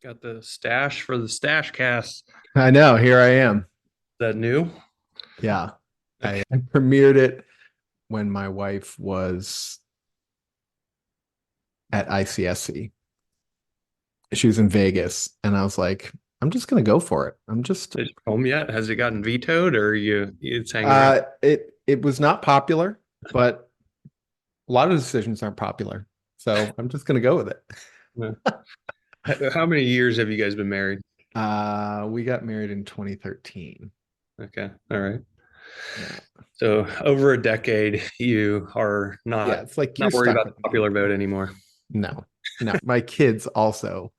Got the stash for the stash cast. Is I know. Here I am. that new? Yeah. Okay. I premiered it when my wife was at ICSC. She was in Vegas, and I was like, I'm just gonna go for it. Is it home yet? Has it gotten vetoed or it's hanging around? It was not popular, but a lot of decisions aren't popular. So I'm just gonna go with it. Yeah. How many years have you guys been married? We got married in 2013. Okay. All right. Yeah. So over a decade, you are Yeah, not it's like you're not worried stuck about with the me. popular vote anymore. No, no. My kids also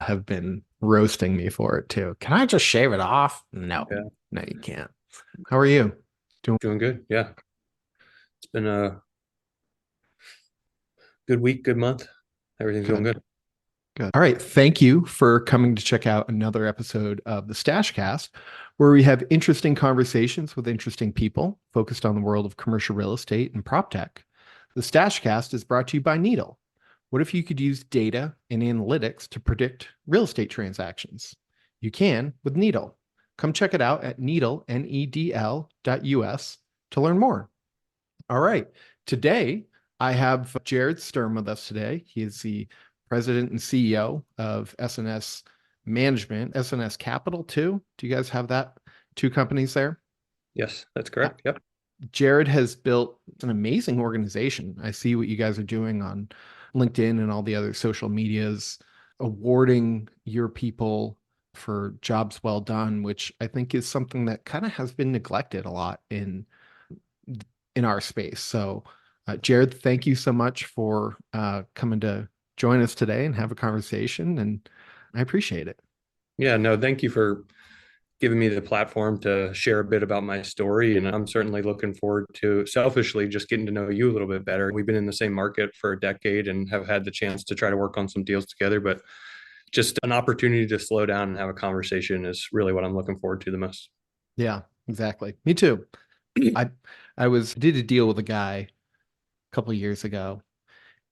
have been roasting me for it too. Can I just shave it off? No, Yeah. no, you can't. How are you? Doing Doing good. Yeah. It's been a good week, good month. Everything's going good. good. Good. All right. Thank you for coming to check out another episode of the Stash Cast, where we have interesting conversations with interesting people focused on the world of commercial real estate and prop tech. The Stash Cast is brought to you by Needle. What if you could use data and analytics to predict real estate transactions? You can with Needle. Come check it out at needle, nedl.us to learn more. All right. Today, I have Jered Sturm with us today. He is the president and CEO of SNS Management, SNS Capital, too. Do you guys have that? Two companies there? Yes, that's Uh, correct. Yep. Jered has built an amazing organization. I see what you guys are doing on LinkedIn and all the other social medias, awarding your people for jobs well done, which I think is something that kind of has been neglected a lot in our space. So, Jered, thank you so much for coming to join us today and have a conversation, and I appreciate it. Yeah, no, thank you for giving me the platform to share a bit about my story. And I'm certainly looking forward to selfishly just getting to know you a little bit better. We've been in the same market for a decade and have had the chance to try to work on some deals together, but just an opportunity to slow down and have a conversation is really what I'm looking forward to the most. Yeah, exactly. Me too. I I did a deal with a guy a couple of years ago,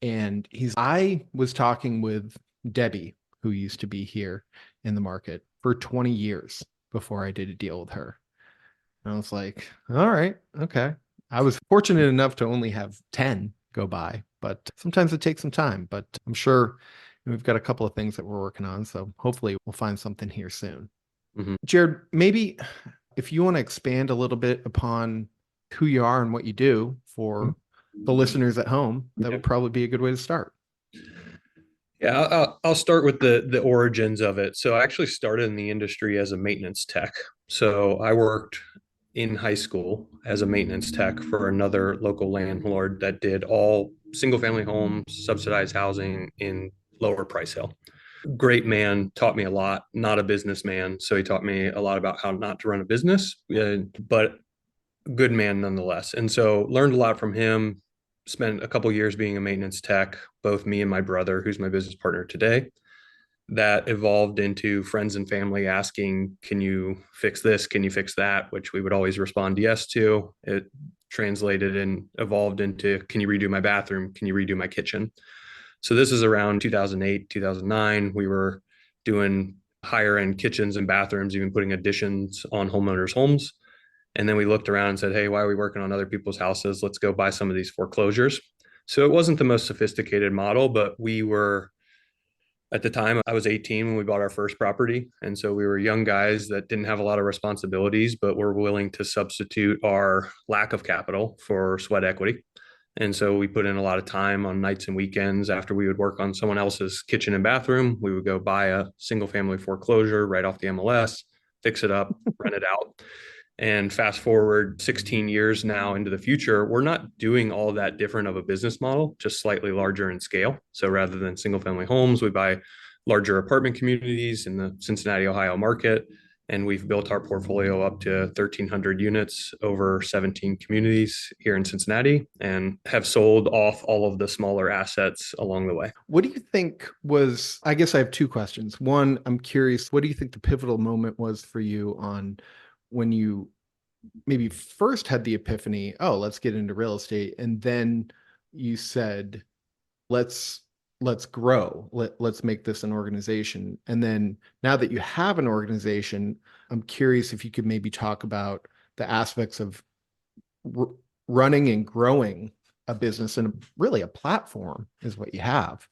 and I was talking with Debbie, who used to be here in the market for 20 years before I did a deal with her. And I was like, all right, okay. I was fortunate enough to only have 10 go by, but sometimes it takes some time. But I'm sure we've got a couple of things that we're working on. So hopefully we'll find something here soon. Mm-hmm. Jered, maybe if you want to expand a little bit upon who you are and what you do for the listeners at home, that Yeah. would probably be a good way to start. Yeah, I'll start with the origins of it. So I actually started in the industry as a maintenance tech. So I worked in high school as a maintenance tech for another local landlord that did all single family homes, subsidized housing in lower price hill. Great man, taught me a lot. Not a businessman, so he taught me a lot about how not to run a business, but good man nonetheless. And so learned a lot from him. Spent a couple years being a maintenance tech, both me and my brother, who's my business partner today. That evolved into friends and family asking, "Can you fix this? Can you fix that?" Which we would always respond yes to. It translated and evolved into, "Can you redo my bathroom? Can you redo my kitchen?" So this is around 2008, 2009. We were doing higher end kitchens and bathrooms, even putting additions on homeowners' homes. And then we looked around and said, "Hey, why are we working on other people's houses? Let's go buy some of these foreclosures." So it wasn't the most sophisticated model, but we were at the time, I was 18 when we bought our first property. And so we were young guys that didn't have a lot of responsibilities, but were willing to substitute our lack of capital for sweat equity. And so we put in a lot of time on nights and weekends after we would work on someone else's kitchen and bathroom. We would go buy a single family foreclosure right off the MLS, fix it up, rent it out. And fast forward 16 years now into the future, we're not doing all that different of a business model, just slightly larger in scale. So rather than single family homes, we buy larger apartment communities in the Cincinnati, Ohio market. And we've built our portfolio up to 1,300 units over 17 communities here in Cincinnati and have sold off all of the smaller assets along the way. What do you think was, I guess I have two questions. One, I'm curious, what do you think the pivotal moment was for you on when you maybe first had the epiphany, oh, let's get into real estate. And then you said, let's let's grow. Let's make this an organization. And then now that you have an organization, I'm curious if you could maybe talk about the aspects of r running and growing a business, and really a platform is what you have,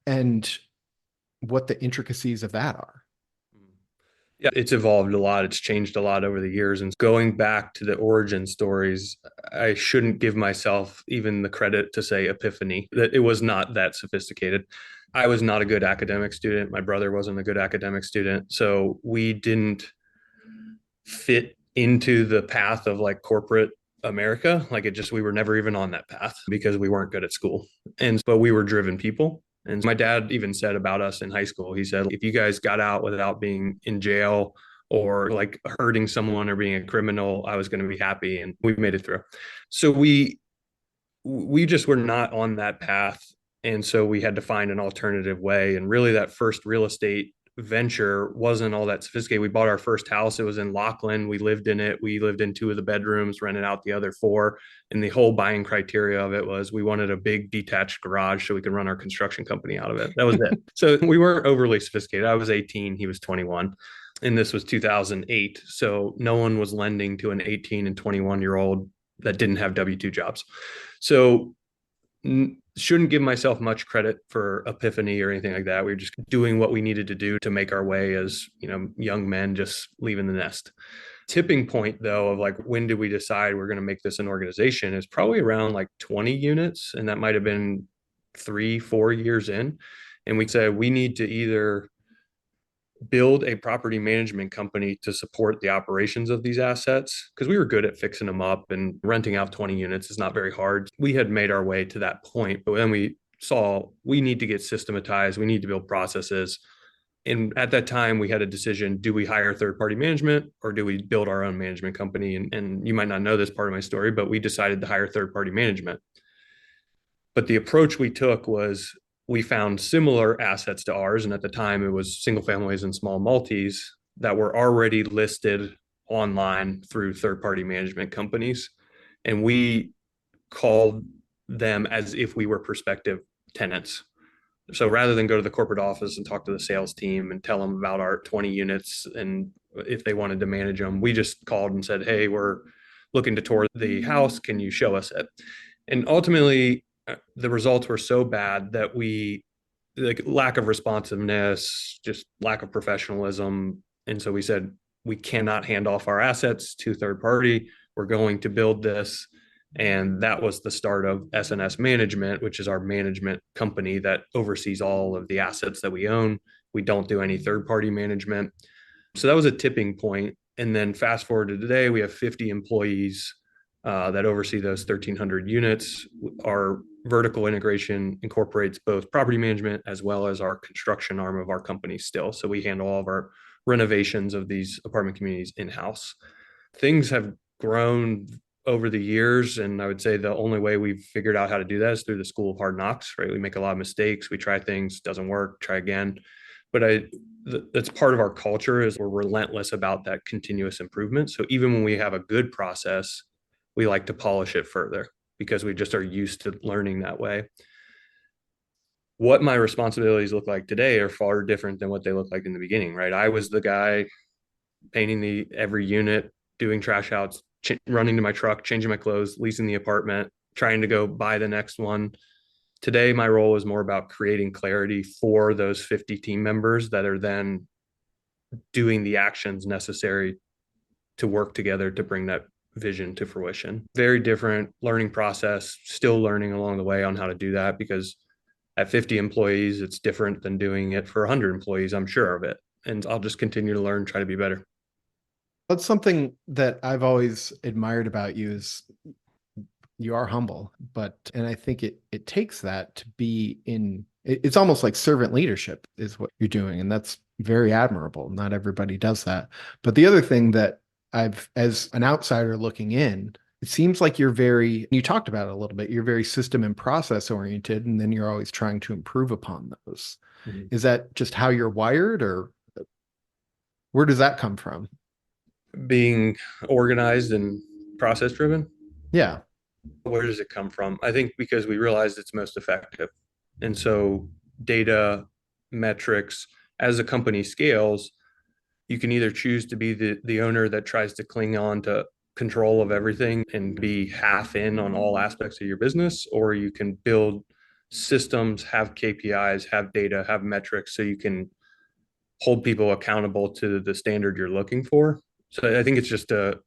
and what the intricacies of that are. Yeah, it's evolved a lot. It's changed a lot over the years. And going back to the origin stories, I shouldn't give myself even the credit to say epiphany, that it was not that sophisticated. I was not a good academic student. My brother wasn't a good academic student. So we didn't fit into the path of like corporate America. Like it just, we were never even on that path because we weren't good at school. But we were driven people. And my dad even said about us in high school, he said, if you guys got out without being in jail or like hurting someone or being a criminal, I was going to be happy. And we made it through. So we just were not on that path. And so we had to find an alternative way. And really, that first real estate venture wasn't all that sophisticated. We bought our first house. It was in Lockland. We lived in it. We lived in two of the bedrooms, rented out the other four. And the whole buying criteria of it was we wanted a big detached garage so we could run our construction company out of it. That was it. So we weren't overly sophisticated. I was 18, he was 21. And this was 2008. So no one was lending to an 18 and 21-year-old that didn't have W-2 jobs. So shouldn't give myself much credit for epiphany or anything like that. We were just doing what we needed to do to make our way as, young men just leaving the nest. Tipping point though of like when did we decide we're going to make this an organization is probably around like 20 units, and that might have been 3-4 years in. And we said we need to either build a property management company to support the operations of these assets, because we were good at fixing them up, and renting out 20 units is not very hard. We had made our way to that point, but then we saw we need to get systematized, we need to build processes. And at that time we had a decision: do we hire third party management or do we build our own management company? And you might not know this part of my story, but we decided to hire third party management. But the approach we took was we found similar assets to ours. And at the time, it was single families and small multis that were already listed online through third party management companies. And we called them as if we were prospective tenants. So rather than go to the corporate office and talk to the sales team and tell them about our 20 units and if they wanted to manage them, we just called and said, hey, we're looking to tour the house. Can you show us it? And ultimately, the results were so bad that we, like, lack of responsiveness, just lack of professionalism. And so we said, we cannot hand off our assets to third party. We're going to build this. And that was the start of SNS Management, which is our management company that oversees all of the assets that we own. We don't do any third party management. So that was a tipping point. And then fast forward to today, we have 50 employees that oversee those 1,300 units. Our vertical integration incorporates both property management as well as our construction arm of our company still. So we handle all of our renovations of these apartment communities in-house. Things have grown over the years, and I would say the only way we've figured out how to do that is through the school of hard knocks, right? We make a lot of mistakes, we try things, doesn't work, try again. But that's part of our culture, is we're relentless about that continuous improvement. So even when we have a good process, we like to polish it further because we just are used to learning that way. What my responsibilities look like today are far different than what they look like in the beginning, right? I was the guy painting every unit, doing trash outs, running to my truck, changing my clothes, leasing the apartment, trying to go buy the next one. Today, my role is more about creating clarity for those 50 team members that are then doing the actions necessary to work together to bring that vision to fruition. Very different learning process, still learning along the way on how to do that, because at 50 employees, it's different than doing it for 100 employees, I'm sure of it. And I'll just continue to learn, try to be better. That's something that I've always admired about you, is you are humble, and I think it takes that to be in, it's almost like servant leadership is what you're doing. And that's very admirable. Not everybody does that. But the other thing that as an outsider looking in, it seems like you talked about it a little bit, you're very system and process oriented, and then you're always trying to improve upon those. Mm-hmm. Is that just how you're wired, or where does that come from? Being organized and process driven. Yeah. Where does it come from? I think because we realized it's most effective. And so data, metrics. As a company scales, you can either choose to be the owner that tries to cling on to control of everything and be half in on all aspects of your business, or you can build systems, have KPIs, have data, have metrics so you can hold people accountable to the standard you're looking for. So I think it's just a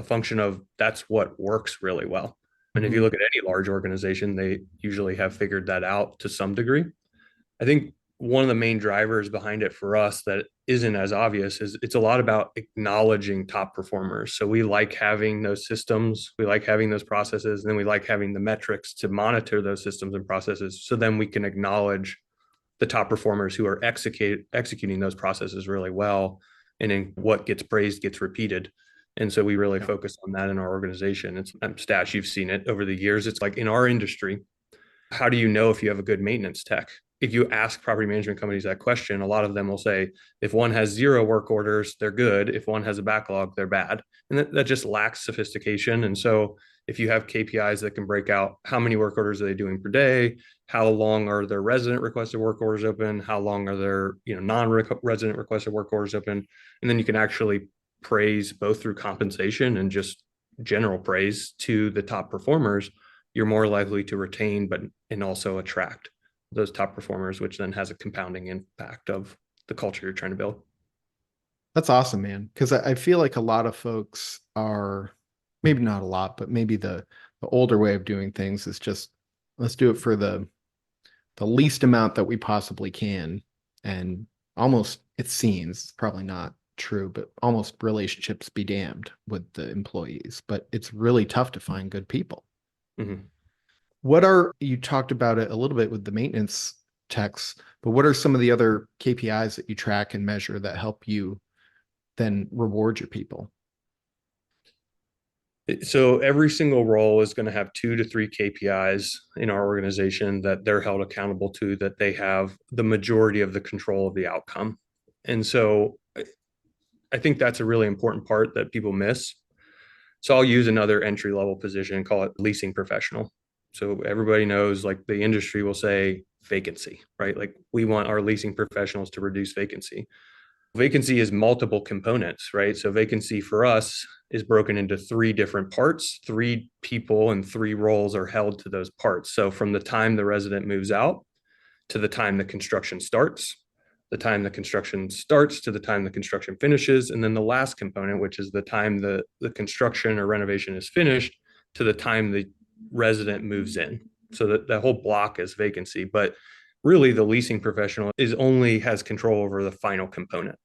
function of that's what works really well. And if you Mhm. look at any large organization, they usually have figured that out to some degree. I think one of the main drivers behind it for us that isn't as obvious is it's a lot about acknowledging top performers. So we like having those systems, we like having those processes, and then we like having the metrics to monitor those systems and processes. So then we can acknowledge the top performers who are executing those processes really well. And then what gets praised gets repeated. And so we really Yeah. focus on that in our organization. It's Stash, you've seen it over the years. It's like in our industry, how do you know if you have a good maintenance tech? If you ask property management companies that question, a lot of them will say if one has zero work orders, they're good. If one has a backlog, they're bad. And that just lacks sophistication. And so if you have KPIs that can break out how many work orders are they doing per day, how long are their resident requested work orders open, how long are their non-resident requested work orders open, and then you can actually praise both through compensation and just general praise to the top performers, you're more likely to retain but and also attract those top performers, which then has a compounding impact of the culture you're trying to build. That's awesome, man. Because I feel like a lot of folks are, maybe not a lot, but maybe the older way of doing things is just let's do it for the least amount that we possibly can. And almost it seems, it's probably not true, but almost relationships be damned with the employees. But it's really tough to find good people. Mm-hmm. What are, you talked about it a little bit with the maintenance techs, but what are some of the other KPIs that you track and measure that help you then reward your people? So every single role is going to have 2 to 3 KPIs in our organization that they're held accountable to, that they have the majority of the control of the outcome. And so I think that's a really important part that people miss. So I'll use another entry level position and call it leasing professional. So everybody knows, like, the industry will say vacancy, right? Like, we want our leasing professionals to reduce vacancy. Vacancy is multiple components, right? So vacancy for us is broken into 3 different parts. 3 people and 3 roles are held to those parts. So from the time the resident moves out to the time the construction starts, the time the construction starts to the time the construction finishes, and then the last component, which is the time the construction or renovation is finished to the time the resident moves in. So that whole block is vacancy, but really the leasing professional is only has control over the final component.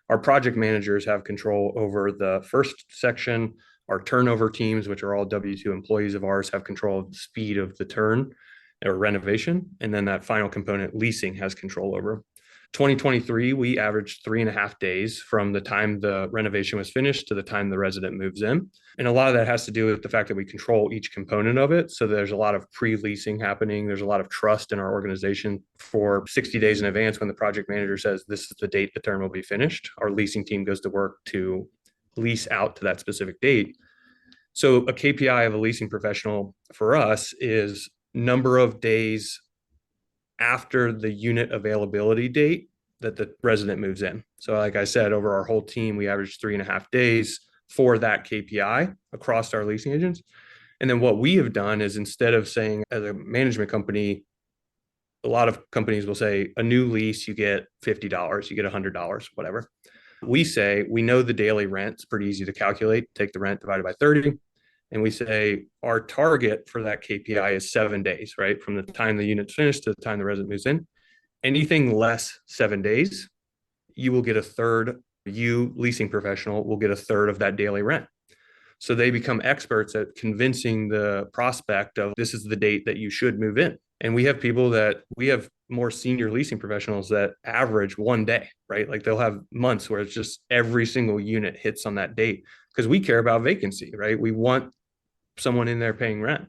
Our project managers have control over the first section. Our turnover teams, which are all W-2 employees of ours, have control of the speed of the turn or renovation. And then that final component, leasing, has control over. 2023, we averaged 3.5 days from the time the renovation was finished to the time the resident moves in. And a lot of that has to do with the fact that we control each component of it. So there's a lot of pre-leasing happening. There's a lot of trust in our organization. For 60 days in advance, when the project manager says this is the date the term will be finished, our leasing team goes to work to lease out to that specific date. So a KPI of a leasing professional for us is number of days after the unit availability date that the resident moves in. So like I said, over our whole team, we averaged 3.5 days for that KPI across our leasing agents. And then what we have done is, instead of saying as a management company, a lot of companies will say a new lease, you get $50, you get $100, whatever. We say we know the daily rent. It's pretty easy to calculate. Take the rent divided by 30. And we say our target for that KPI is 7 days, right? From the time the unit's finished to the time the resident moves in. Anything less 7 days, you will get a third. You, leasing professional, will get a third of that daily rent. So they become experts at convincing the prospect of this is the date that you should move in. And we have more senior leasing professionals that average one day, right? Like, they'll have months where it's just every single unit hits on that date because we care about vacancy, right? We want someone in there paying rent.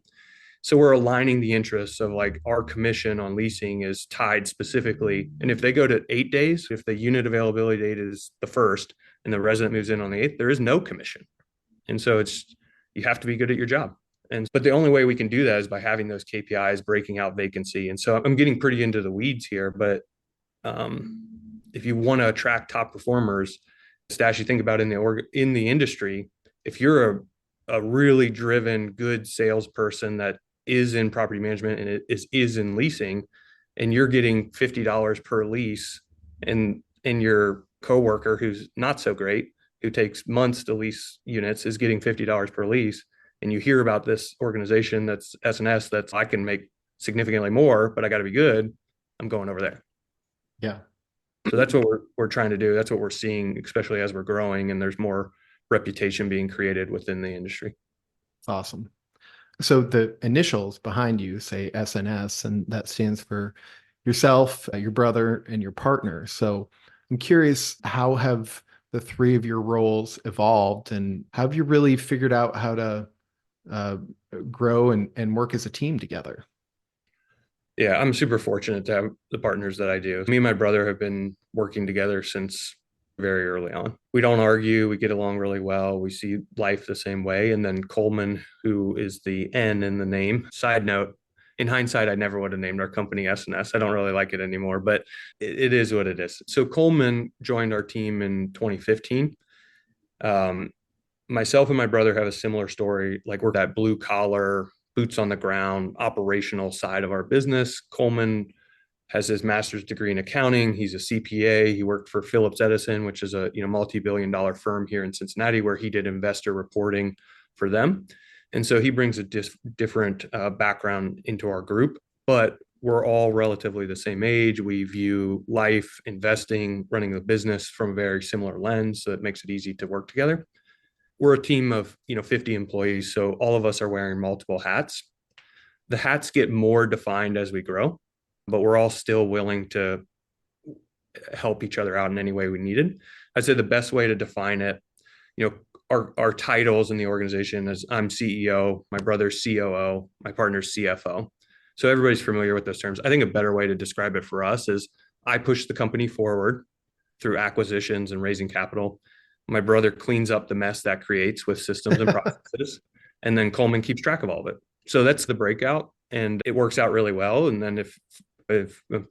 So we're aligning the interests of, like, our commission on leasing is tied specifically. And if they go to 8 days, if the unit availability date is the first and the resident moves in on the 8th, there is no commission. And so you have to be good at your job. But the only way we can do that is by having those KPIs, breaking out vacancy. And so I'm getting pretty into the weeds here, but um, if you want to attract top performers, Stash, you think about in the industry, if you're a really driven, good salesperson that is in property management and is in leasing, and you're getting $50 per lease, and your coworker who's not so great, who takes months to lease units, is getting $50 per lease, and you hear about this organization that's SNS that's I can make significantly more, but I got to be good. I'm going over there. Yeah. So that's what we're trying to do. That's what we're seeing, especially as we're growing and there's more reputation being created within the industry. Awesome. So the initials behind you say SNS, and that stands for yourself, your brother, and your partner. So I'm curious, how have the three of your roles evolved, and how have you really figured out how to uh, grow and work as a team together? Yeah, I'm super fortunate to have the partners that I do. Me and my brother have been working together since very early on. We don't argue, we get along really well, we see life the same way. And then Coleman, who is the N in the name. Side note, in hindsight, I never would have named our company SNS. I don't really like it anymore, but it is what it is. So Coleman joined our team in 2015. Um, Myself and my brother have a similar story. Like, we're that blue collar, boots on the ground, operational side of our business. Coleman has his master's degree in accounting. He's a CPA. He worked for Phillips Edison, which is a multi-billion-dollar firm here in Cincinnati, where he did investor reporting for them. And so he brings a different background into our group, but we're all relatively the same age. We view life, investing, running the business from a very similar lens, so it makes it easy to work together. We're a team of 50 employees, so all of us are wearing multiple hats. The hats get more defined as we grow, but we're all still willing to help each other out in any way we needed. I'd say the best way to define it, our titles in the organization is I'm CEO, my brother's COO, my partner's CFO. So everybody's familiar with those terms. I think a better way to describe it for us is I push the company forward through acquisitions and raising capital. My brother cleans up the mess that creates with systems and processes, and then Coleman keeps track of all of it. So that's the breakout, and it works out really well. And then if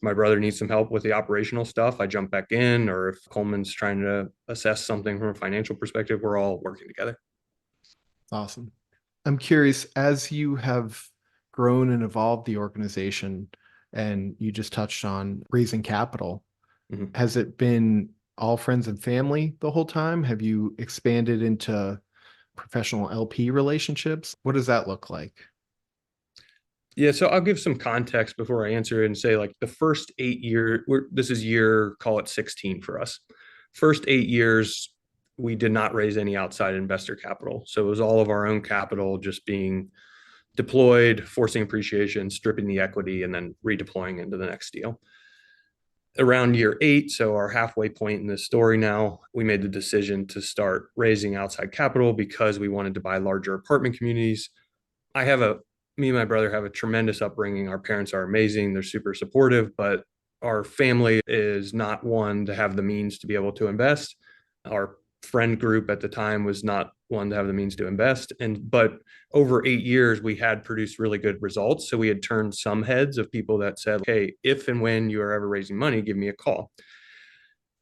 my brother needs some help with the operational stuff, I jump back in, or if Coleman's trying to assess something from a financial perspective, we're all working together. Awesome. I'm curious, as you have grown and evolved the organization, and you just touched on raising capital, Mhm. has it been all friends and family the whole time? Have you expanded into professional LP relationships? What does that look like? Yeah, so I'll give some context before I answer it and say, like, the first 8 years, this is year, call it 16 for us. First 8 years, we did not raise any outside investor capital. So it was all of our own capital just being deployed, forcing appreciation, stripping the equity, and then redeploying into the next deal. Around year 8, so our halfway point in this story now, we made the decision to start raising outside capital because we wanted to buy larger apartment communities. I have a Me and my brother have a tremendous upbringing. Our parents are amazing. They're super supportive, but our family is not one to have the means to be able to invest. Our friend group at the time was not one to have the means to invest. But over 8 years, we had produced really good results. So we had turned some heads of people that said, "Hey, if and when you are ever raising money, give me a call."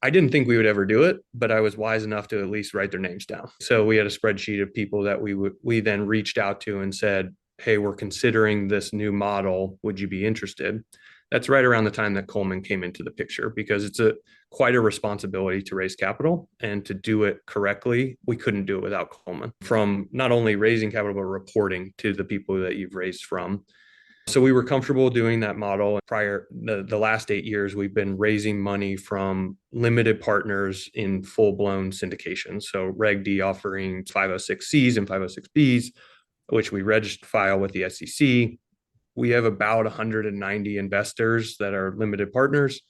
I didn't think we would ever do it, but I was wise enough to at least write their names down. So we had a spreadsheet of people that we then reached out to and said, "Hey, we're considering this new model. Would you be interested?" That's right around the time that Coleman came into the picture, because it's quite a responsibility to raise capital, and to do it correctly, we couldn't do it without Coleman. From not only raising capital, but reporting to the people that you've raised from. So we were comfortable doing that model. The last 8 years, we've been raising money from limited partners in full-blown syndications. So Reg D offering 506Cs and 506Bs, which we file with the SEC. We have about 190 investors that are limited partners.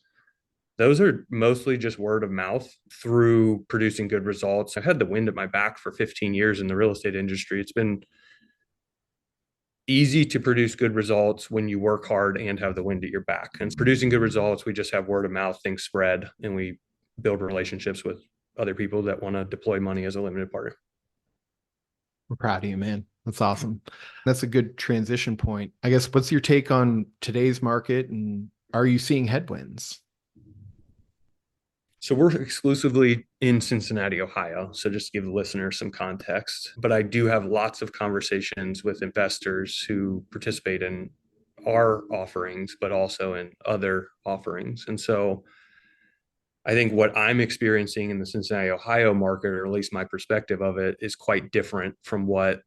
Those are mostly just word of mouth through producing good results. I had the wind at my back for 15 years in the real estate industry. It's been easy to produce good results when you work hard and have the wind at your back. And producing good results, we just have word of mouth, things spread, and we build relationships with other people that want to deploy money as a limited partner. I'm proud of you, man. That's awesome. That's a good transition point. I guess what's your take on today's market and are you seeing headwinds? So we're exclusively in Cincinnati, Ohio. So just to give the listeners some context, but I do have lots of conversations with investors who participate in our offerings, but also in other offerings. And so I think what I'm experiencing in the Cincinnati, Ohio market, or at least my perspective of it, is quite different from what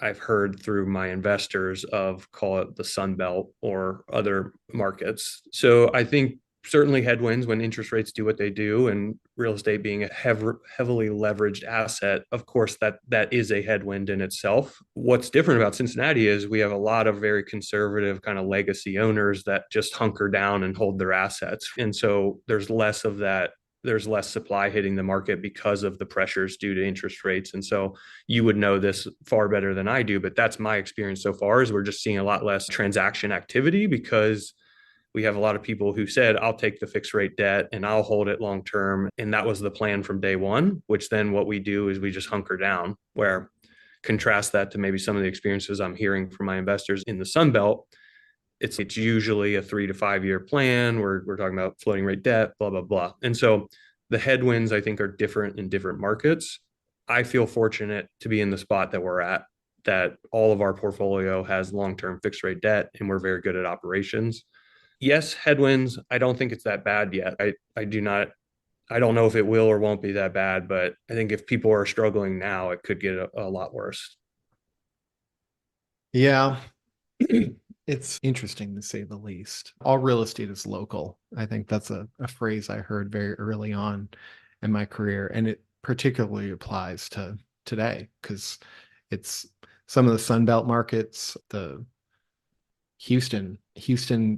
I've heard through my investors of, call it the Sun Belt or other markets. So I think certainly headwinds when interest rates do what they do, and real estate being a heavily leveraged asset, of course that is a headwind in itself. What's different about Cincinnati is we have a lot of very conservative kind of legacy owners that just hunker down and hold their assets, and so there's less of that. There's less supply hitting the market because of the pressures due to interest rates. And so you would know this far better than I do, but that's my experience so far is we're just seeing a lot less transaction activity because we have a lot of people who said, I'll take the fixed rate debt and I'll hold it long term. And that was the plan from day one, which then what we do is we just hunker down, where contrast that to maybe some of the experiences I'm hearing from my investors in the Sun Belt. It's usually a 3 to 5 year plan. We're talking about floating rate debt, blah, blah, blah. And so the headwinds I think are different in different markets. I feel fortunate to be in the spot that we're at, that all of our portfolio has long-term fixed rate debt and we're very good at operations. Yes, headwinds. I don't think it's that bad yet. I do not. I don't know if it will or won't be that bad, but I think if people are struggling now, it could get a lot worse. Yeah, it's interesting to say the least. All real estate is local. I think that's a phrase I heard very early on in my career. And it particularly applies to today because it's some of the Sunbelt markets, the Houston,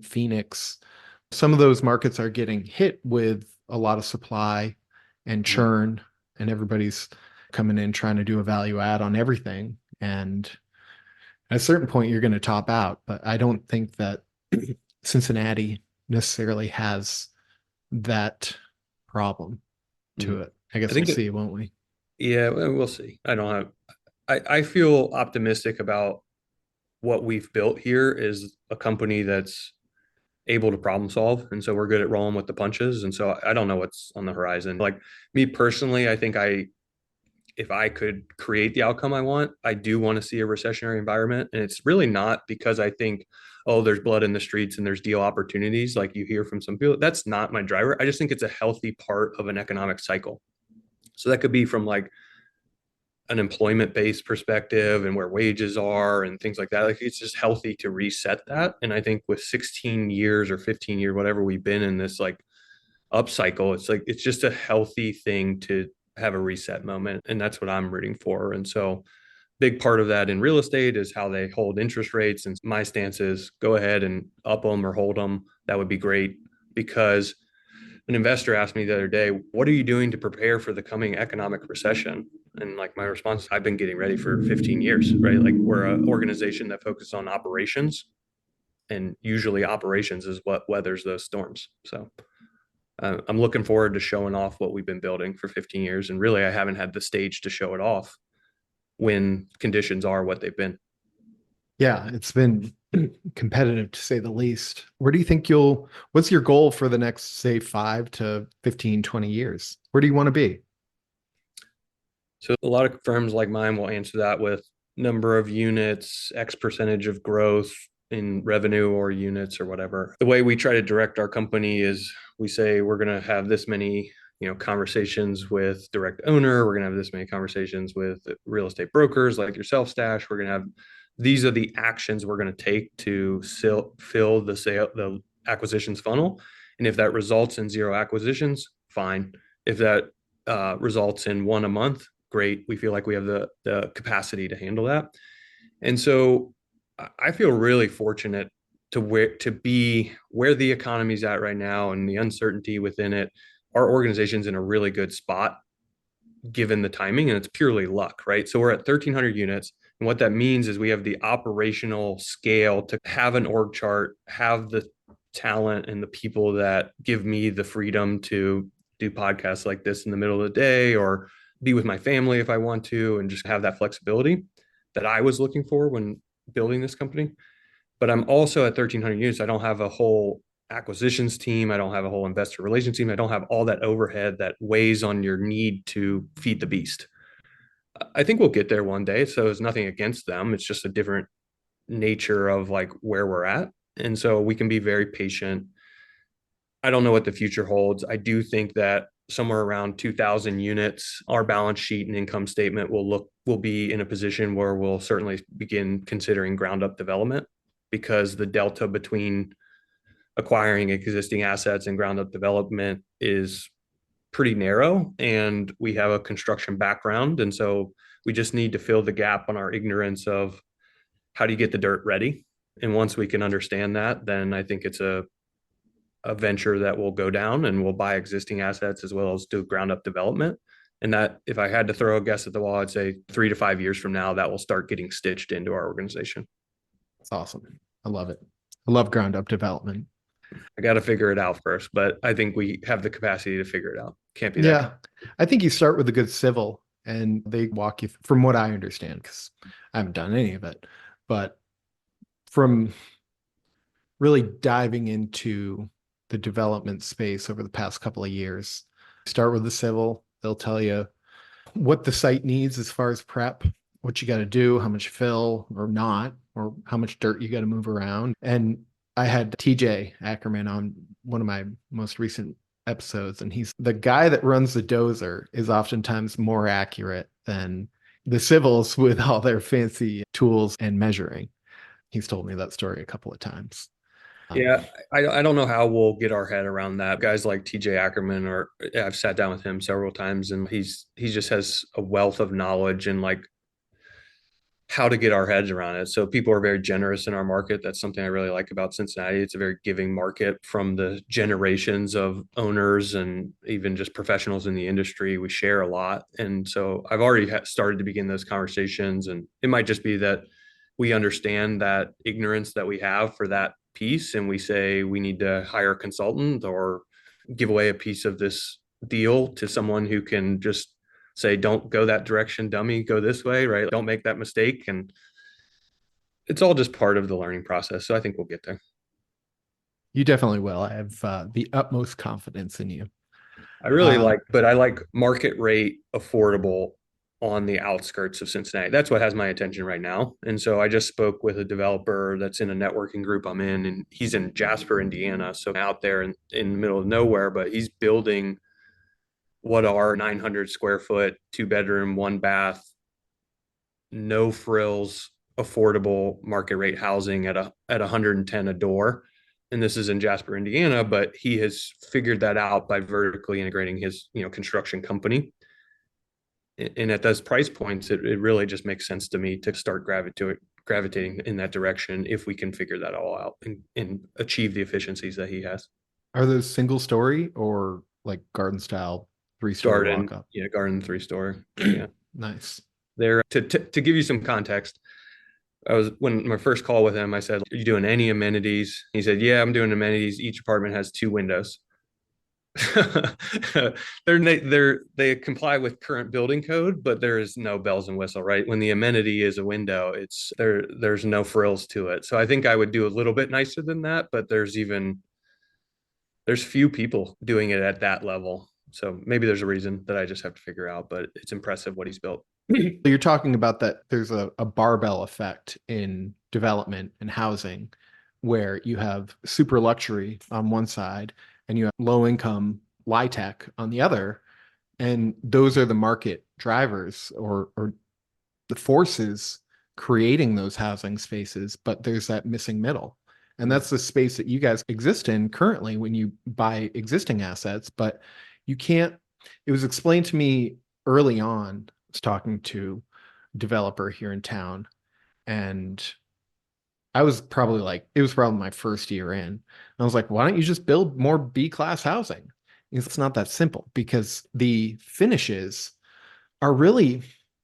Phoenix, some of those markets are getting hit with a lot of supply and churn, and everybody's coming in trying to do a value add on everything. And at a certain point, you're going to top out. But I don't think that Cincinnati necessarily has that problem to it. I I guess we'll think see, won't we? yeah, we'll see. I don't have. I feel optimistic about what we've built here is a company that's able to problem solve. And so we're good at rolling with the punches. And so I don't know what's on the horizon. Like me personally, I think if I could create the outcome I want, I do want to see a recessionary environment. And it's really not because I think, oh, there's blood in the streets and there's deal opportunities like you hear from some people. That's not my driver. I just think it's a healthy part of an economic cycle. So that could be from like an employment based perspective and where wages are and things like that. Like it's just healthy to reset that. And I think with 16 years or 15 years, whatever we've been in this like upcycle, it's like it's just a healthy thing to have a reset moment. And that's what I'm rooting for. And so big part of that in real estate is how they hold interest rates. And my stance is go ahead and up them or hold them. That would be great because an investor asked me the other day, what are you doing to prepare for the coming economic recession? And like my response, I've been getting ready for 15 years, right? Like we're an organization that focuses on operations, and usually operations is what weathers those storms. So I'm looking forward to showing off what we've been building for 15 years. And really, I haven't had the stage to show it off when conditions are what they've been. Yeah, it's been competitive to say the least. Where do you think what's your goal for the next, say, 5 to 15, 20 years? Where do you want to be? So a lot of firms like mine will answer that with number of units, X percentage of growth in revenue or units or whatever. The way we try to direct our company is we say we're going to have this many, conversations with direct owner. We're going to have this many conversations with real estate brokers like yourself, Stash. We're going to have these are the actions we're going to take to fill the acquisitions funnel. And if that results in 0 acquisitions, fine. If that results in 1 a month, great. We feel like we have the capacity to handle that. And so I feel really fortunate to be where the economy's at right now and the uncertainty within it. Our organization's in a really good spot given the timing, and it's purely luck, right? So we're at 1,300 units. And what that means is we have the operational scale to have an org chart, have the talent and the people that give me the freedom to do podcasts like this in the middle of the day or be with my family if I want to, and just have that flexibility. that I was looking for when building this company. But I'm also at 1,300 units. I don't have a whole acquisitions team. I don't have a whole investor relations team. I don't have all that overhead that weighs on your need to feed the beast. I think we'll get there one day. So it's nothing against them. It's just a different nature of like where we're at. And so we can be very patient. I don't know what the future holds. I do think that somewhere around 2,000 units, our balance sheet and income statement will be in a position where we'll certainly begin considering ground up development, because the delta between acquiring existing assets and ground up development is pretty narrow, and we have a construction background, and so we just need to fill the gap on our ignorance of how do you get the dirt ready. And once we can understand that, then I think it's a venture that will go down, and we'll buy existing assets as well as do ground up development. And that, if I had to throw a guess at the wall, I'd say 3 to 5 years from now, that will start getting stitched into our organization. It's awesome. I love it. I love ground up development. I got to figure it out first, but I think we have the capacity to figure it out. Can't be that. Yeah. I think you start with a good civil and they walk you, from what I understand, because I haven't done any of it, but from really diving into the development space over the past couple of years, start with the civil. They'll tell you what the site needs as far as prep, what you got to do, how much fill or not, or how much dirt you got to move around. And I had TJ Ackerman on one of my most recent episodes, and he's the guy that runs the dozer is oftentimes more accurate than the civils with all their fancy tools and measuring. He's told me that story a couple of times. Yeah, I don't know how we'll get our head around that. Guys like TJ Ackerman, or I've sat down with him several times, and he just has a wealth of knowledge and like how to get our heads around it. So people are very generous in our market. That's something I really like about Cincinnati. It's a very giving market from the generations of owners and even just professionals in the industry. We share a lot. And so I've already started to begin those conversations. And it might just be that we understand that ignorance that we have for that piece, and we say we need to hire a consultant or give away a piece of this deal to someone who can just say, don't go that direction, dummy, go this way, right? Don't make that mistake. And it's all just part of the learning process. So I think we'll get there. You definitely will. I have the utmost confidence in you. I really but I like market rate affordable on the outskirts of Cincinnati. That's what has my attention right now. And so I just spoke with a developer that's in a networking group I'm in, and he's in Jasper, Indiana. So out there in the middle of nowhere, but he's building what are 900 square foot, 2 bedroom, 1 bath, no frills, affordable market rate housing at 110 a door. And this is in Jasper, Indiana, but he has figured that out by vertically integrating his, construction company. And at those price points, it really just makes sense to me to start gravitating in that direction if we can figure that all out and achieve the efficiencies that he has. Are those single story or like garden style 3-story Garden, walk up? yeah, garden 3-story. Yeah. Nice. There to give you some context, when my first call with him, I said, "Are you doing any amenities?" He said, "Yeah, I'm doing amenities. Each apartment has 2 windows." They comply with current building code, but there is no bells and whistle, right? When the amenity is a window, there's no frills to it. So I think I would do a little bit nicer than that, but there's few people doing it at that level. So maybe there's a reason that I just have to figure out, but it's impressive what he's built. You're talking about that there's a barbell effect in development and housing where you have super luxury on one side and you have low income tech on the other. And those are the market drivers or the forces creating those housing spaces, but there's that missing middle. And that's the space that you guys exist in currently when you buy existing assets, but you can't. It was explained to me early on. I was talking to a developer here in town, and it was probably my first year in. And I was like, why don't you just build more B-class housing? It's not that simple because the finishes are really,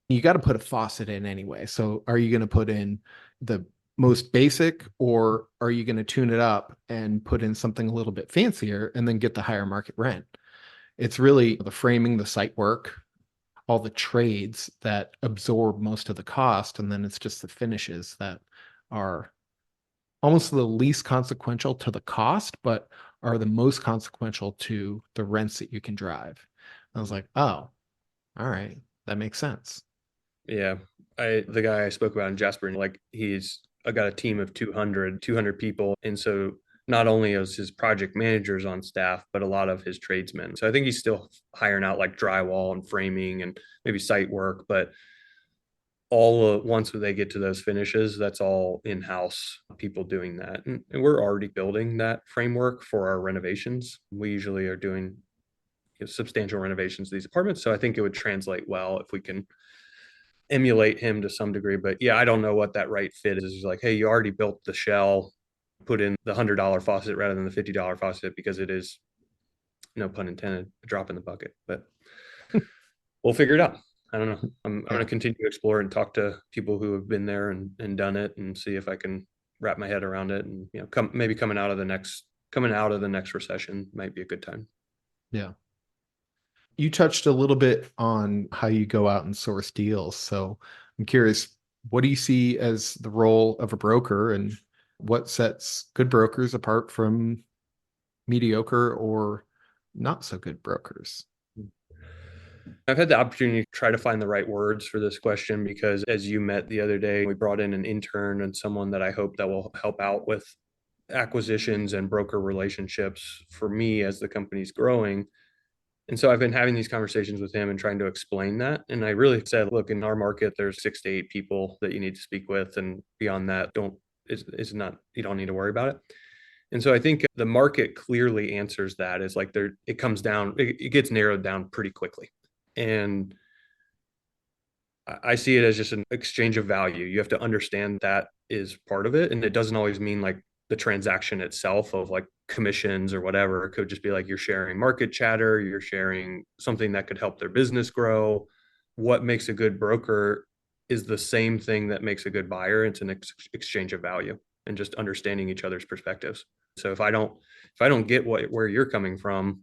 you got to put a faucet in anyway. So are you going to put in the most basic, or are you going to tune it up and put in something a little bit fancier and then get the higher market rent? It's really the framing, the site work, all the trades that absorb most of the cost, and then it's just the finishes that are almost the least consequential to the cost, but are the most consequential to the rents that you can drive. I was like, oh, all right, that makes sense. Yeah. The guy I spoke about in Jasper, like I got a team of 200 people. And so not only is his project managers on staff, but a lot of his tradesmen. So I think he's still hiring out like drywall and framing and maybe site work, but once they get to those finishes, that's all in-house people doing that. And we're already building that framework for our renovations. We usually are doing substantial renovations to these apartments. So I think it would translate well if we can emulate him to some degree. But yeah, I don't know what that right fit is. He's like, hey, you already built the shell, put in the $100 faucet rather than the $50 faucet because it is, no pun intended, a drop in the bucket. But we'll figure it out. I don't know. I'm going to Yeah. continue to explore and talk to people who have been there and done it and see if I can wrap my head around it. And maybe coming out of the next recession might be a good time. Yeah. You touched a little bit on how you go out and source deals. So I'm curious, what do you see as the role of a broker and what sets good brokers apart from mediocre or not so good brokers? I've had the opportunity to try to find the right words for this question because as you met the other day, we brought in an intern and someone that I hope that will help out with acquisitions and broker relationships for me as the company's growing. And so I've been having these conversations with him and trying to explain that. And I really said, look, in our market, there's 6 to 8 people that you need to speak with. And beyond that, it's not, you don't need to worry about it. And so I think the market clearly answers that is like it comes down, it gets narrowed down pretty quickly. And I see it as just an exchange of value. You have to understand that is part of it. And it doesn't always mean like the transaction itself of like commissions or whatever. It could just be like you're sharing market chatter, you're sharing something that could help their business grow. What makes a good broker is the same thing that makes a good buyer. It's an exchange of value and just understanding each other's perspectives. So if I don't get where you're coming from,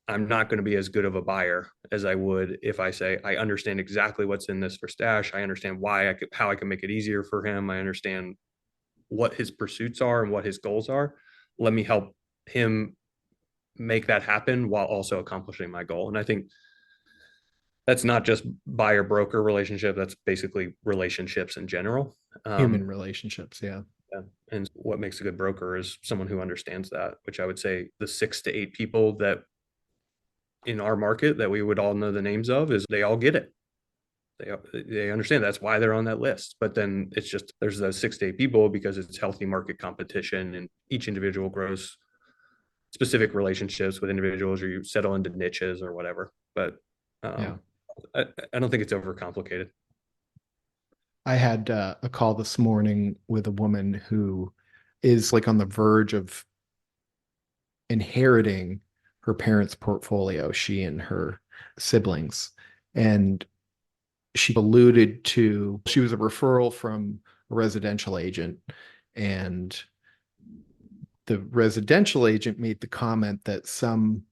I'm not going to be as good of a buyer as I would if I say, I understand exactly what's in this for Stash. I understand how I can make it easier for him. I understand what his pursuits are and what his goals are. Let me help him make that happen while also accomplishing my goal. And I think that's not just buyer broker relationship. That's basically relationships in general. Human relationships. Yeah. Yeah. And what makes a good broker is someone who understands that, which I would say the 6 to 8 people that in our market that we would all know the names of is they all get it. They understand that's why they're on that list. But then it's just there's those 6 to 8 people because it's healthy market competition and each individual grows specific relationships with individuals or you settle into niches or whatever. But Yeah. um, I don't think it's overcomplicated. I had a call this morning with a woman who is like on the verge of inheriting her parents' portfolio, she and her siblings. And she alluded to she was a referral from a residential agent, and the residential agent made the comment that some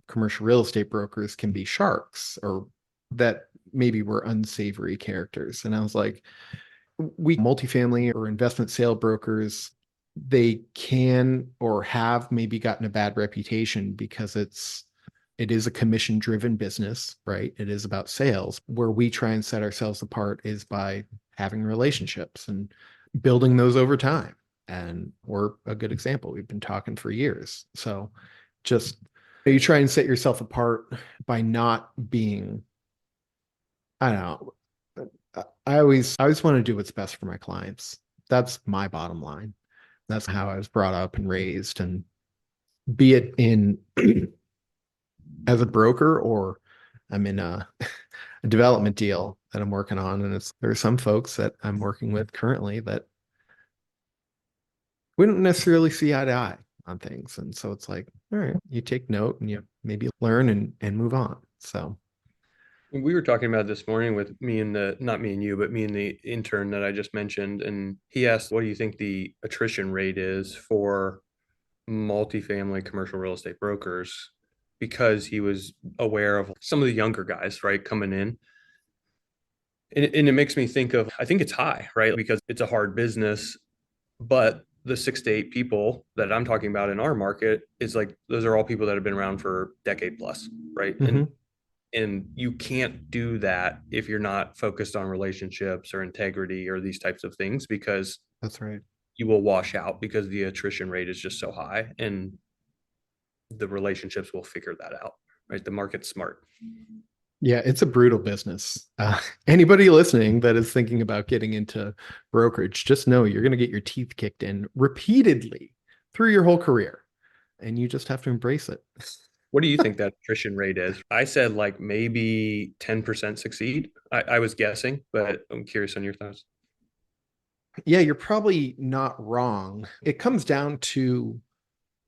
commercial real estate brokers can be sharks or that maybe were unsavory characters. And I was like, we multifamily or investment sale brokers, they can or have maybe gotten a bad reputation because it is a commission driven business, right? It is about sales. Where we try and set ourselves apart is by having relationships and building those over time. And we're a good example. We've been talking for years. So just you try and set yourself apart by not being, I don't know. I always want to do what's best for my clients. That's my bottom line. That's how I was brought up and raised. And be it in as a broker or I'm in a development deal that I'm working on. And there are some folks that I'm working with currently that we don't necessarily see eye to eye on things. And so it's like, all right, you take note and you maybe learn and move on. So We were talking about this morning with me and not me and you, but me and the intern that I just mentioned. And he asked, what do you think the attrition rate is for multifamily commercial real estate brokers? because he was aware of some of the younger guys, right, coming in. And it makes me think of, I think it's high, right? Because it's a hard business, but the 6 to 8 people that I'm talking about in our market is like, those are all people that have been around for decade plus, right? Hmm. And you can't do that if you're not focused on relationships or integrity or these types of things, because That's right. you will wash out because the attrition rate is just so high, and the relationships will figure that out, right? The market's smart. Yeah, it's a brutal business. Anybody listening that is thinking about getting into brokerage, just know you're going to get your teeth kicked in repeatedly through your whole career, and you just have to embrace it. What do you think that attrition rate is? I said like maybe 10% succeed. I was guessing, but I'm curious on your thoughts. Yeah, you're probably not wrong. It comes down to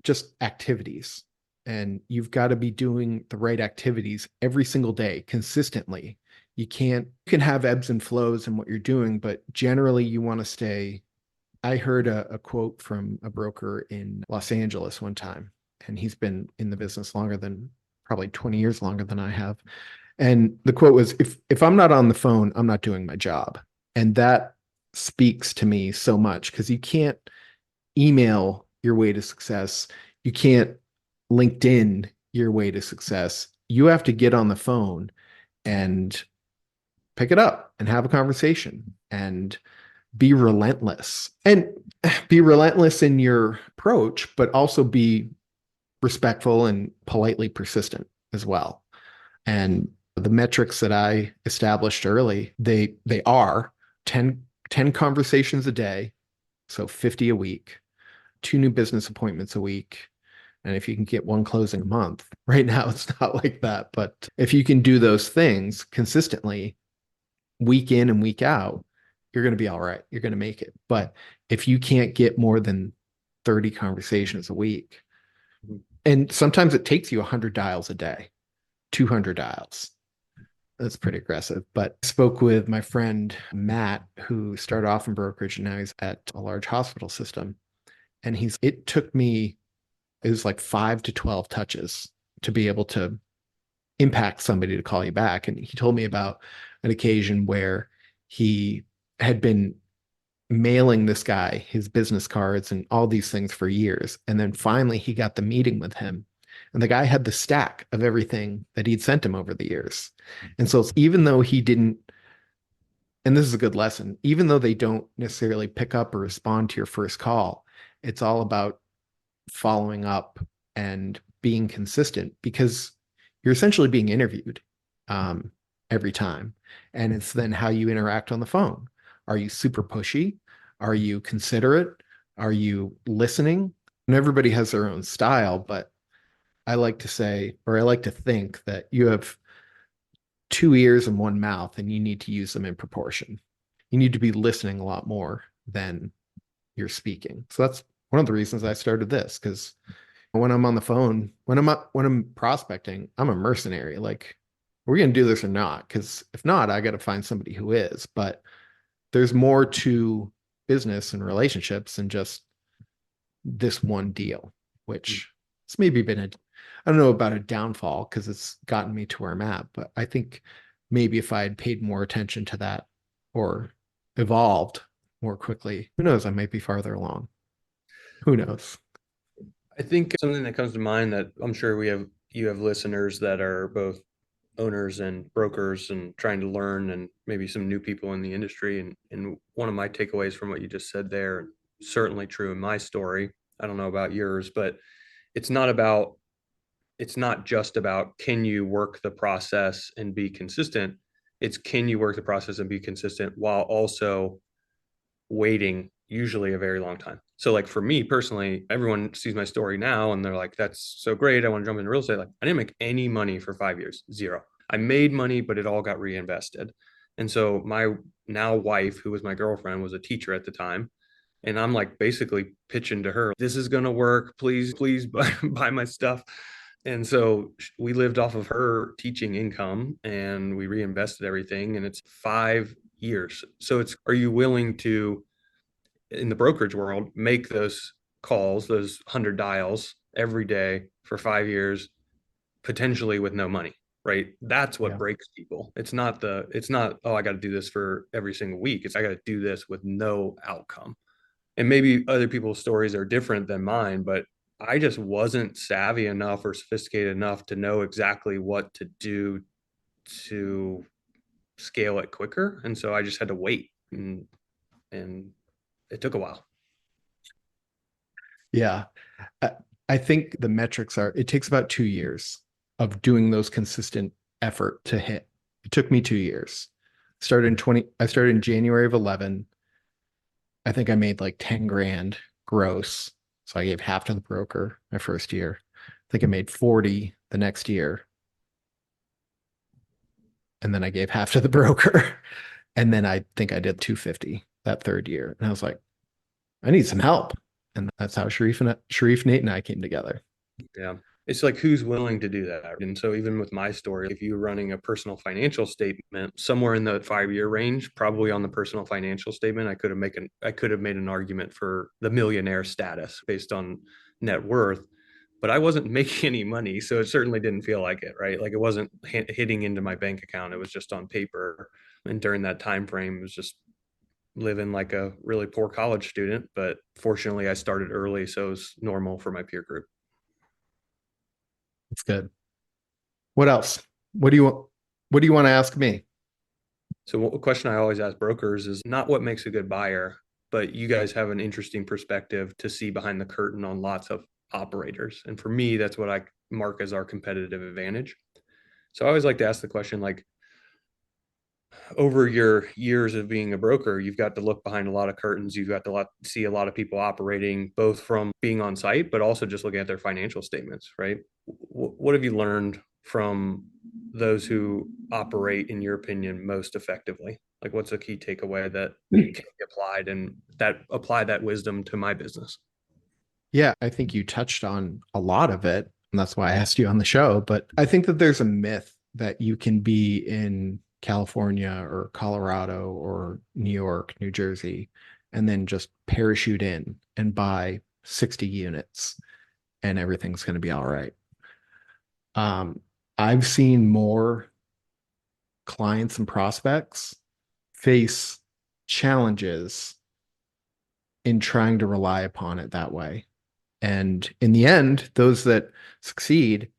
just activities, and you've got to be doing the right activities every single day consistently. You can have ebbs and flows in what you're doing, but generally you want to stay. I heard a quote from a broker in Los Angeles one time, and he's been in the business longer than probably 20 years longer than I have. And the quote was, if I'm not on the phone, I'm not doing my job. And that speaks to me so much because you can't email your way to success. You can't LinkedIn your way to success. You have to get on the phone and pick it up and have a conversation and be relentless, and be relentless in your approach, but also be respectful and politely persistent as well. And the metrics that I established early, they are 10 conversations a day, so 50 a week, 2 new business appointments a week. And if you can get 1 closing a month, right now it's not like that. But if you can do those things consistently, week in and week out, you're going to be all right. You're going to make it. But if you can't get more than 30 conversations a week, and sometimes it takes you 100 dials a day, 200 dials. That's pretty aggressive. But I spoke with my friend Matt, who started off in brokerage and now he's at a large hospital system. And it took me, it was like 5 to 12 touches to be able to impact somebody to call you back. And he told me about an occasion where he had been mailing this guy his business cards and all these things for years. And then finally he got the meeting with him. And the guy had the stack of everything that he'd sent him over the years. And so even though he didn't, and this is a good lesson, even though they don't necessarily pick up or respond to your first call, it's all about following up and being consistent because you're essentially being interviewed every time. And it's then how you interact on the phone. Are you super pushy? Are you considerate? Are you listening? And everybody has their own style, but I like to say, or I like to think that you have 2 ears and 1 mouth, and you need to use them in proportion. You need to be listening a lot more than you're speaking. So that's one of the reasons I started this, because when I'm on the phone, when I'm prospecting, I'm a mercenary. Like, are we going to do this or not? Because if not, I got to find somebody who is. But there's more to business and relationships than just this one deal, which it's maybe been I don't know about a downfall because it's gotten me to where I'm at, but I think maybe if I had paid more attention to that or evolved more quickly, who knows? I might be farther along. Who knows? I think something that comes to mind, that I'm sure you have listeners that are both owners and brokers and trying to learn, and maybe some new people in the industry. And one of my takeaways from what you just said there, certainly true in my story. I don't know about yours, but it's not about it's not just about, can you work the process and be consistent. It's, can you work the process and be consistent while also waiting usually a very long time. So like for me personally, everyone sees my story now and they're like, that's so great, I want to jump into real estate. Like, I didn't make any money for 5 years, zero. I made money, but it all got reinvested. And so my now wife, who was my girlfriend, was a teacher at the time. And I'm like basically pitching to her, this is going to work. Please buy my stuff. And so we lived off of her teaching income and we reinvested everything. And it's 5 years. So it's, are you willing to, in the brokerage world, make those calls, those 100 dials every day for 5 years, potentially with no money, right? That's what Yeah. breaks people. It's not, oh, I got to do this for every single week. It's I got to do this with no outcome. And maybe other people's stories are different than mine, but I just wasn't savvy enough or sophisticated enough to know exactly what to do to scale it quicker. And so I just had to wait, and it took a while. Yeah. I, I think the metrics are, it takes about 2 years of doing those consistent effort to hit. It took me 2 years. I started in January of 11. I think I made like 10 grand gross. So I gave half to the broker my first year. I think I made 40 the next year. And then I gave half to the broker. And then I think I did 250 that third year. And I was like, I need some help. And that's how Sharif, Nate, and I came together. Yeah. It's like who's willing to do that. And so even with my story, if you're running a personal financial statement somewhere in the 5 year range, probably on the personal financial statement, I could have made an argument for the millionaire status based on net worth, but I wasn't making any money, so it certainly didn't feel like it, right? Like it wasn't hitting into my bank account. It was just on paper. And during that time frame, it was just living like a really poor college student, but fortunately I started early, so it was normal for my peer group. It's good. What else? What do you want? What do you want to ask me? So a question I always ask brokers is not what makes a good buyer, but you guys have an interesting perspective to see behind the curtain on lots of operators. And for me, that's what I mark as our competitive advantage. So I always like to ask the question, like, over your years of being a broker, you've got to look behind a lot of curtains. You've got to see a lot of people operating, both from being on site, but also just looking at their financial statements, right? What have you learned from those who operate, in your opinion, most effectively? Like, what's a key takeaway that can be applied and that apply that wisdom to my business? Yeah, I think you touched on a lot of it, and that's why I asked you on the show. But I think that there's a myth that you can be in California or Colorado or New York, New Jersey, and then just parachute in and buy 60 units and everything's going to be all right. Um, I've seen more clients and prospects face challenges in trying to rely upon it that way. And in the end, those that succeed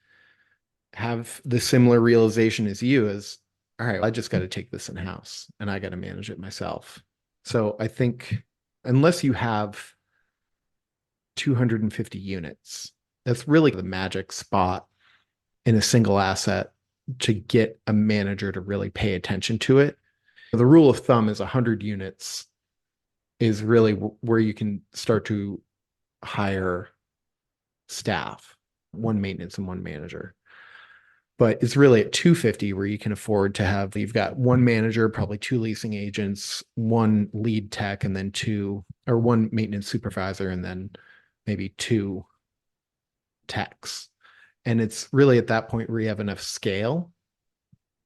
have the similar realization as you as, all right, I just got to take this in house and I got to manage it myself. So I think unless you have 250 units, that's really the magic spot in a single asset to get a manager to really pay attention to it. The rule of thumb is 100 units is really where you can start to hire staff, one maintenance and one manager. But it's really at 250 where you can afford to have, you've got one manager, probably two leasing agents, one lead tech, and then two, or one maintenance supervisor, and then maybe two techs. And it's really at that point where you have enough scale.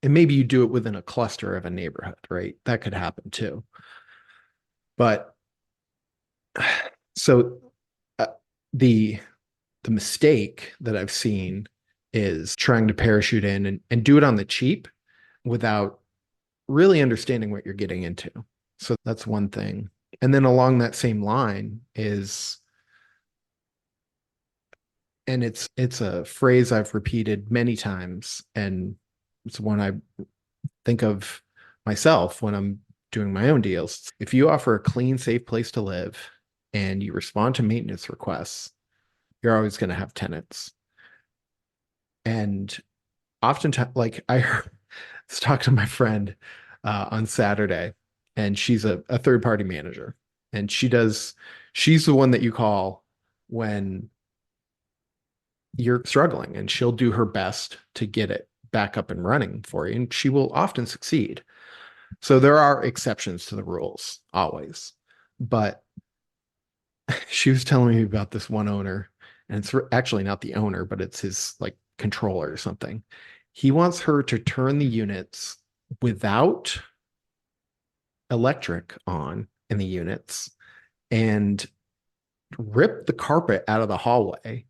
And maybe you do it within a cluster of a neighborhood, right? That could happen too. But so uh, the the mistake that I've seen is trying to parachute in and do it on the cheap without really understanding what you're getting into. So that's one thing. And then along that same line is, and it's a phrase I've repeated many times, and it's one I think of myself when I'm doing my own deals. If you offer a clean, safe place to live and you respond to maintenance requests, you're always going to have tenants. And oftentimes, like was talking to my friend on Saturday, and she's a third party manager, and she's the one that you call when you're struggling, and she'll do her best to get it back up and running for you, and she will often succeed. So there are exceptions to the rules always, but she was telling me about this one owner, and it's actually not the owner, but it's his like controller or something. He wants her to turn the units without electric on in the units and rip the carpet out of the hallway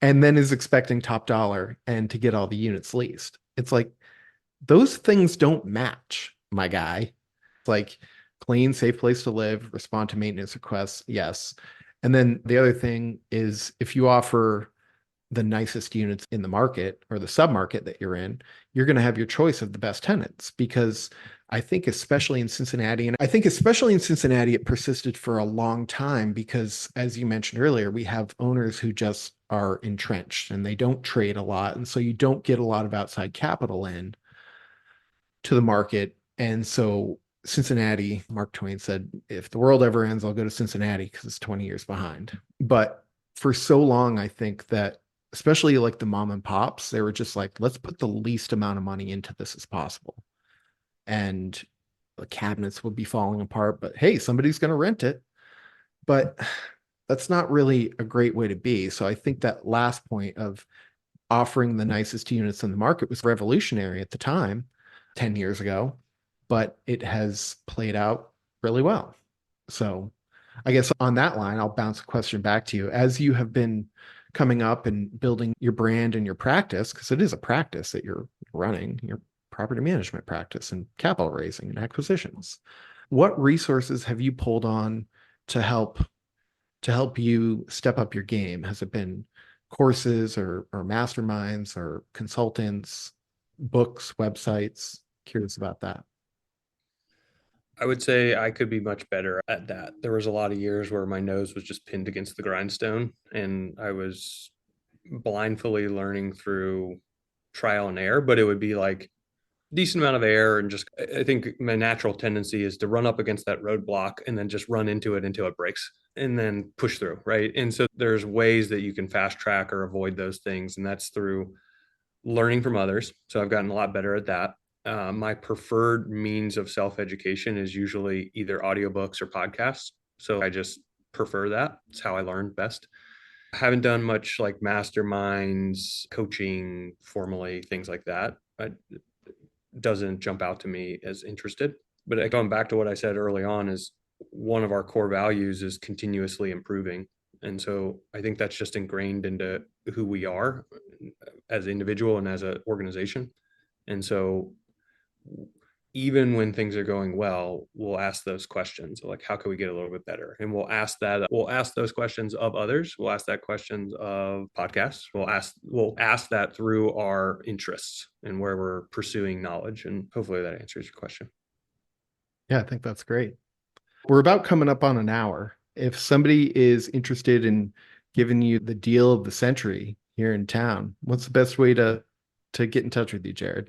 and then is expecting top dollar and to get all the units leased. It's like those things don't match, my guy. It's like clean, safe place to live, respond to maintenance requests, yes. And then the other thing is if you offer the nicest units in the market or the submarket that you're in, you're going to have your choice of the best tenants because I think especially in Cincinnati, and I think especially in Cincinnati, it persisted for a long time because as you mentioned earlier, we have owners who just are entrenched and they don't trade a lot. And so you don't get a lot of outside capital in to the market. And so Cincinnati, Mark Twain said, if the world ever ends, I'll go to Cincinnati because it's 20 years behind. But for so long, I think that especially like the mom and pops, they were just like, let's put the least amount of money into this as possible. And the cabinets would be falling apart, but hey, somebody's going to rent it. But that's not really a great way to be. So I think that last point of offering the nicest units in the market was revolutionary at the time, 10 years ago, but it has played out really well. So I guess on that line, I'll bounce a question back to you. As you have been coming up and building your brand and your practice, because it is a practice that you're running, your property management practice and capital raising and acquisitions, what resources have you pulled on to help you step up your game? Has it been courses or masterminds or consultants, books, websites? Curious about that. I would say I could be much better at that. There was a lot of years where my nose was just pinned against the grindstone and I was blindly learning through trial and error, but it would be like decent amount of air and just I think my natural tendency is to run up against that roadblock and then just run into it until it breaks and then push through, right? And so there's ways that you can fast track or avoid those things, and that's through learning from others. So I've gotten a lot better at that. My preferred means of self-education is usually either audiobooks or podcasts. So I just prefer that. It's how I learn best. I haven't done much like masterminds, coaching formally, things like that. It doesn't jump out to me as interested. But going back to what I said early on is one of our core values is continuously improving. And so I think that's just ingrained into who we are as an individual and as an organization. And so even when things are going well, we'll ask those questions like, how can we get a little bit better? And we'll ask those questions of others. We'll ask that questions of podcasts. We'll ask that through our interests and where we're pursuing knowledge. And hopefully that answers your question. Yeah, I think that's great. We're about coming up on an hour. If somebody is interested in giving you the deal of the century here in town, what's the best way to get in touch with you, Jered?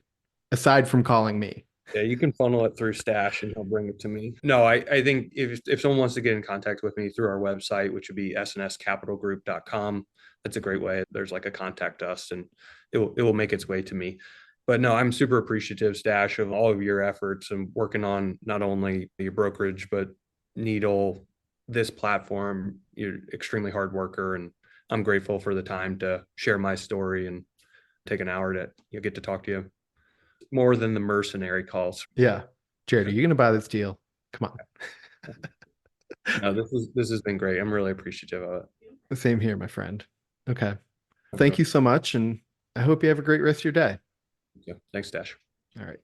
Aside from calling me. Yeah, you can funnel it through Stash and he'll bring it to me. No, I think if someone wants to get in contact with me through our website, which would be snscapitalgroup.com, that's a great way. There's like a contact us and it will make its way to me. But no, I'm super appreciative, Stash, of all of your efforts and working on not only your brokerage, but Needle, this platform. You're an extremely hard worker, and I'm grateful for the time to share my story and take an hour to get to talk to you more than the mercenary calls. Yeah. Jered, are you going to buy this deal? Come on. No, this has been great. I'm really appreciative of it. Same here, my friend. Okay. Have a Thank good you so much. And I hope you have a great rest of your day. one. Yeah, thanks, Dash. All right.